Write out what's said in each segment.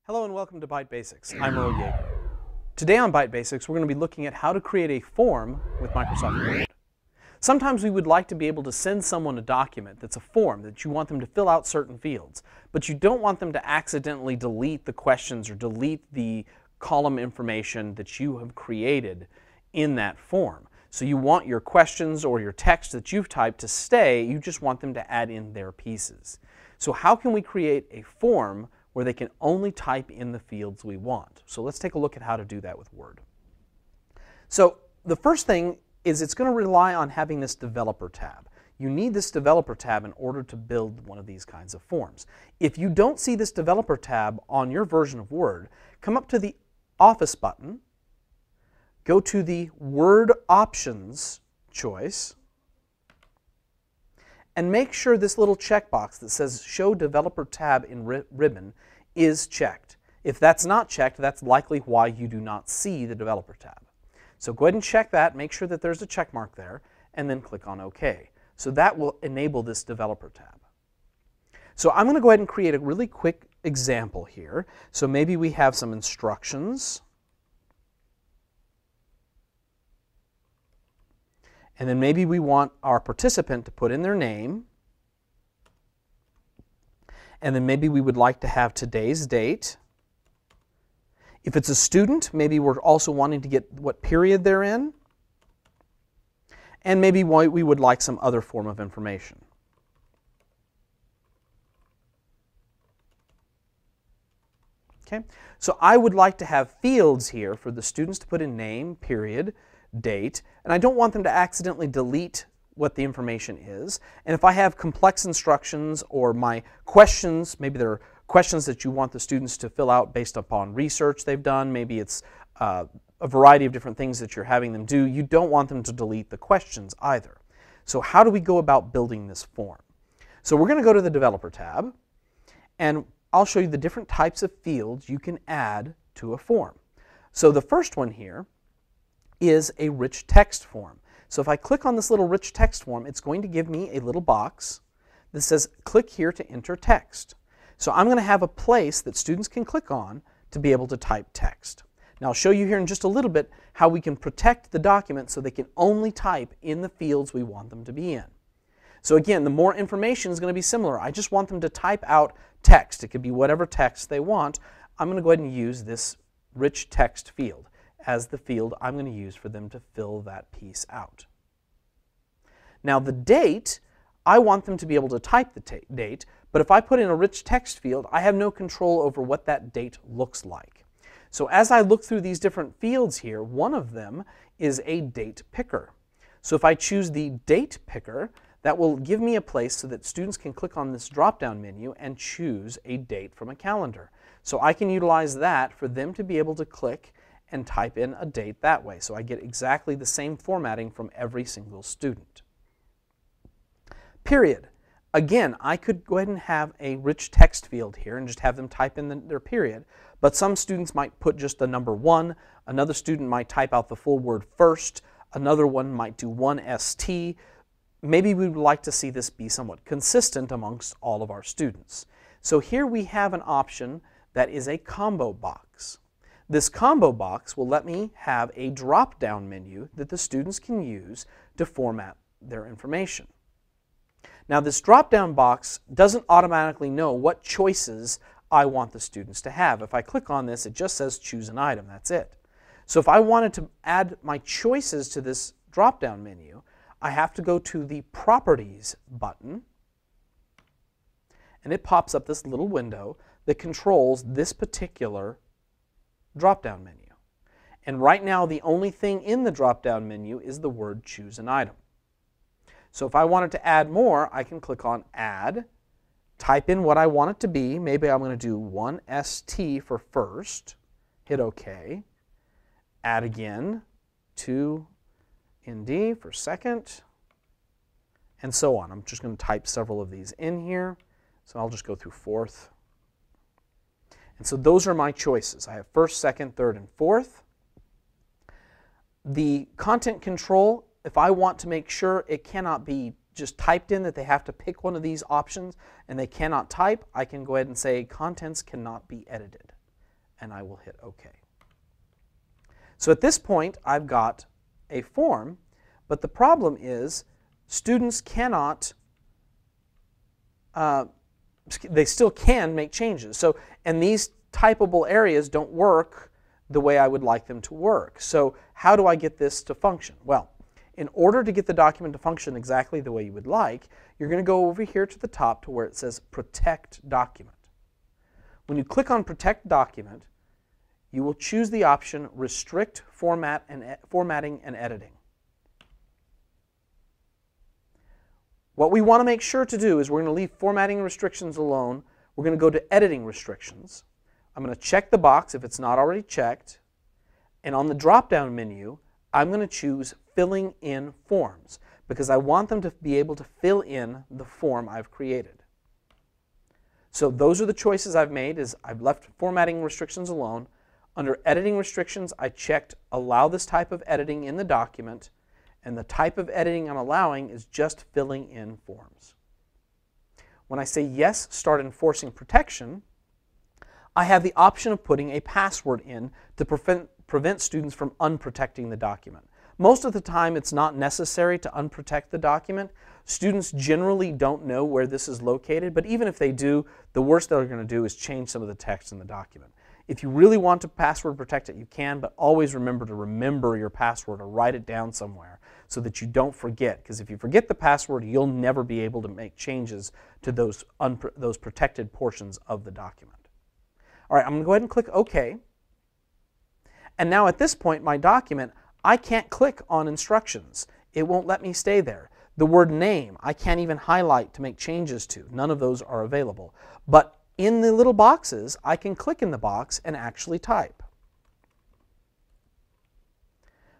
Hello and welcome to Byte Basics. I'm Earl Yeager. Today on Byte Basics, we're going to be looking at how to create a form with Microsoft Word. Sometimes we would like to be able to send someone a document that's a form that you want them to fill out certain fields, but you don't want them to accidentally delete the questions or delete the column information that you have created in that form. So you want your questions or your text that you've typed to stay, you just want them to add in their pieces. So how can we create a form where they can only type in the fields we want? So let's take a look at how to do that with Word. So the first thing is it's going to rely on having this developer tab. You need this developer tab in order to build one of these kinds of forms. If you don't see this developer tab on your version of Word, come up to the Office button, go to the Word Options choice, and make sure this little checkbox that says Show Developer Tab in Ribbon is checked. If that's not checked, that's likely why you do not see the Developer tab. So go ahead and check that, make sure that there's a check mark there, and then click on OK. So that will enable this Developer tab. So I'm going to go ahead and create a really quick example here. So maybe we have some instructions. And then maybe we want our participant to put in their name. And then maybe we would like to have today's date. If it's a student, maybe we're also wanting to get what period they're in. And maybe we would like some other form of information. Okay, so I would like to have fields here for the students to put in name, period, date, and I don't want them to accidentally delete what the information is. And if I have complex instructions or my questions, maybe there are questions that you want the students to fill out based upon research they've done, maybe it's a variety of different things that you're having them do, you don't want them to delete the questions either. So how do we go about building this form? So we're going to go to the Developer tab, and I'll show you the different types of fields you can add to a form. So the first one here is a rich text form. So if I click on this little rich text form, it's going to give me a little box that says click here to enter text. So I'm going to have a place that students can click on to be able to type text. Now I'll show you here in just a little bit how we can protect the document so they can only type in the fields we want them to be in. So again, the more information is going to be similar. I just want them to type out text. It could be whatever text they want. I'm going to go ahead and use this rich text field as the field I'm going to use for them to fill that piece out. Now the date, I want them to be able to type the date, but if I put in a rich text field, I have no control over what that date looks like. So as I look through these different fields here, one of them is a date picker. So if I choose the date picker, that will give me a place so that students can click on this drop-down menu and choose a date from a calendar. So I can utilize that for them to be able to click and type in a date that way. So I get exactly the same formatting from every single student. Period. Again, I could go ahead and have a rich text field here and just have them type in their period, but some students might put just the number 1, another student might type out the full word first, another one might do 1ST. Maybe we would like to see this be somewhat consistent amongst all of our students. So here we have an option that is a combo box. This combo box will let me have a drop-down menu that the students can use to format their information. Now this drop-down box doesn't automatically know what choices I want the students to have. If I click on this, it just says choose an item, that's it. So if I wanted to add my choices to this drop-down menu, I have to go to the Properties button, and it pops up this little window that controls this particular drop-down menu. And right now the only thing in the drop-down menu is the word choose an item. So if I wanted to add more, I can click on Add, type in what I want it to be. Maybe I'm going to do 1ST for first, hit OK, add again, 2ND for second, and so on. I'm just going to type several of these in here. So I'll just go through fourth. And so those are my choices. I have first, second, third, and fourth. The content control, if I want to make sure it cannot be just typed in, that they have to pick one of these options and they cannot type, I can go ahead and say contents cannot be edited. and I will hit OK. So at this point, I've got a form, but the problem is students cannot, they still can make changes. So, and these typable areas don't work the way I would like them to work. So how do I get this to function? Well, in order to get the document to function exactly the way you would like, you're going to go over here to the top to where it says Protect Document. When you click on Protect Document, you will choose the option Restrict Formatting and Editing. What we want to make sure to do is we're going to leave formatting restrictions alone. We're going to go to Editing Restrictions. I'm going to check the box if it's not already checked. And on the drop-down menu, I'm going to choose Filling in Forms because I want them to be able to fill in the form I've created. So those are the choices I've made. Is I've left formatting restrictions alone. Under Editing Restrictions, I checked Allow this type of editing in the document, and the type of editing I'm allowing is just filling in forms. When I say Yes, Start Enforcing Protection, I have the option of putting a password in to prevent students from unprotecting the document. Most of the time, it's not necessary to unprotect the document. Students generally don't know where this is located, but even if they do, the worst they're going to do is change some of the text in the document. If you really want to password protect it, you can, but always remember to remember your password or write it down somewhere so that you don't forget, because if you forget the password, you'll never be able to make changes to those protected portions of the document. All right, I'm going to go ahead and click OK. And now at this point, my document, I can't click on instructions. It won't let me stay there. The word name, I can't even highlight to make changes to. None of those are available. But in the little boxes, I can click in the box and actually type.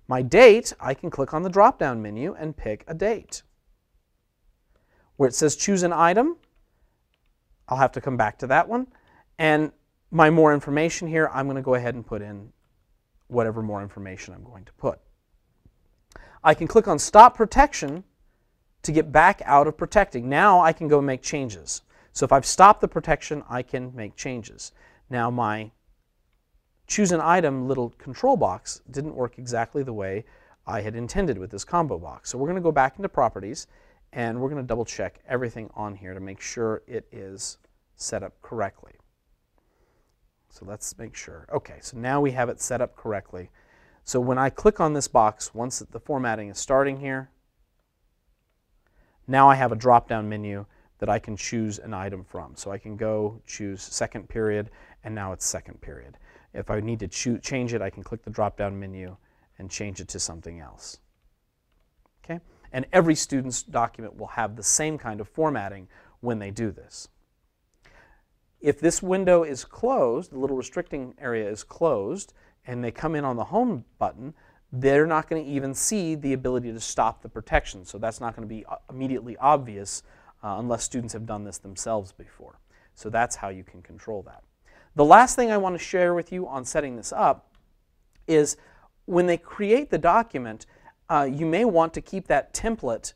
My date, I can click on the drop-down menu and pick a date. Where it says choose an item, I'll have to come back to that one. And my more information here, I'm going to go ahead and put in whatever more information I'm going to put. I can click on Stop Protection to get back out of protecting. Now I can go and make changes. So if I've stopped the protection, I can make changes. Now my Choose an Item little control box didn't work exactly the way I had intended with this combo box. So we're going to go back into Properties, and we're going to double check everything on here to make sure it is set up correctly. So let's make sure. Okay, so now we have it set up correctly. So when I click on this box, once the formatting is starting here, now I have a drop-down menu that I can choose an item from. So I can go choose second period, and now it's second period. If I need to change it, I can click the drop-down menu and change it to something else. Okay? And every student's document will have the same kind of formatting when they do this. If this window is closed, the little restricting area is closed, and they come in on the Home button, they're not going to even see the ability to stop the protection. So that's not going to be immediately obvious unless students have done this themselves before. So that's how you can control that. The last thing I want to share with you on setting this up is when they create the document, you may want to keep that template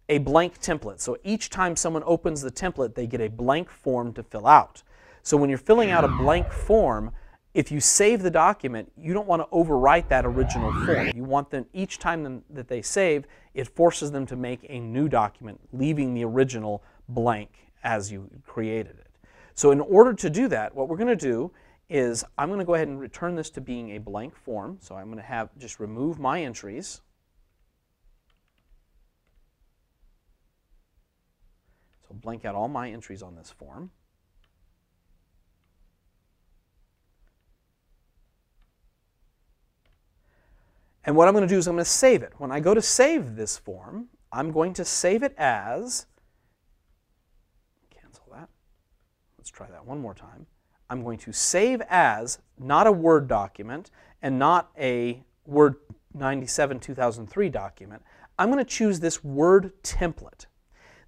a blank template. So each time someone opens the template, they get a blank form to fill out. So when you're filling out a blank form, if you save the document, you don't want to overwrite that original form. You want them, each time that they save, it forces them to make a new document, leaving the original blank as you created it. So in order to do that, what we're going to do is I'm going to go ahead and return this to being a blank form. So I'm going to just remove my entries. So blank out all my entries on this form. And what I'm going to do is I'm going to save it. When I go to save this form, I'm going to save it as, cancel that. Let's try that one more time. I'm going to save as, not a Word document and not a Word 97 2003 document. I'm going to choose this Word template.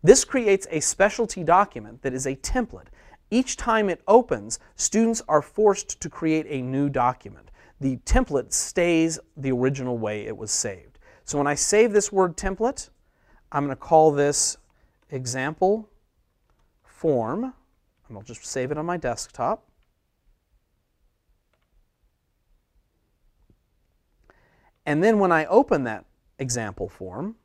This creates a specialty document that is a template. Each time it opens, students are forced to create a new document. The template stays the original way it was saved. So when I save this Word template, I'm going to call this example form, and I'll just save it on my desktop. And then when I open that example form,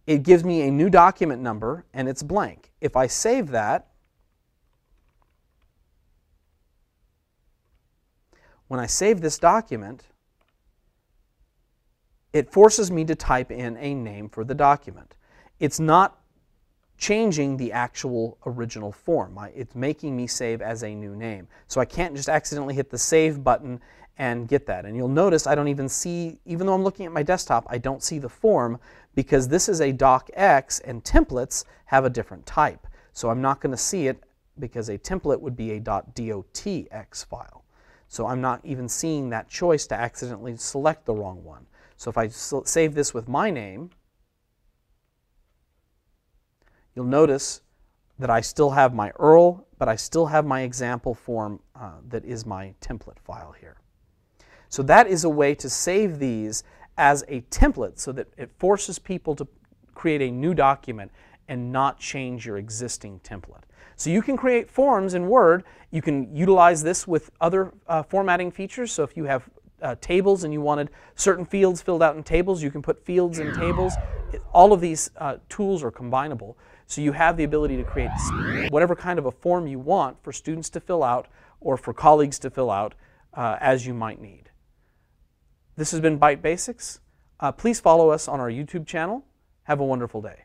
it gives me a new document number and it's blank. If I save that, when I save this document, it forces me to type in a name for the document. It's not changing the actual original form. It's making me save as a new name. So I can't just accidentally hit the save button and get that. And you'll notice I don't even see, even though I'm looking at my desktop, I don't see the form because this is a docx and templates have a different type. So I'm not going to see it because a template would be a .docx file. So I'm not even seeing that choice to accidentally select the wrong one. So if I save this with my name, you'll notice that I still have my URL, but I still have my example form that is my template file here. So that is a way to save these as a template so that it forces people to create a new document and not change your existing template. So you can create forms in Word. You can utilize this with other formatting features. So if you have tables and you wanted certain fields filled out in tables, you can put fields in tables. All of these tools are combinable. So you have the ability to create whatever kind of a form you want for students to fill out or for colleagues to fill out as you might need. This has been Byte Basics. Please follow us on our YouTube channel. Have a wonderful day.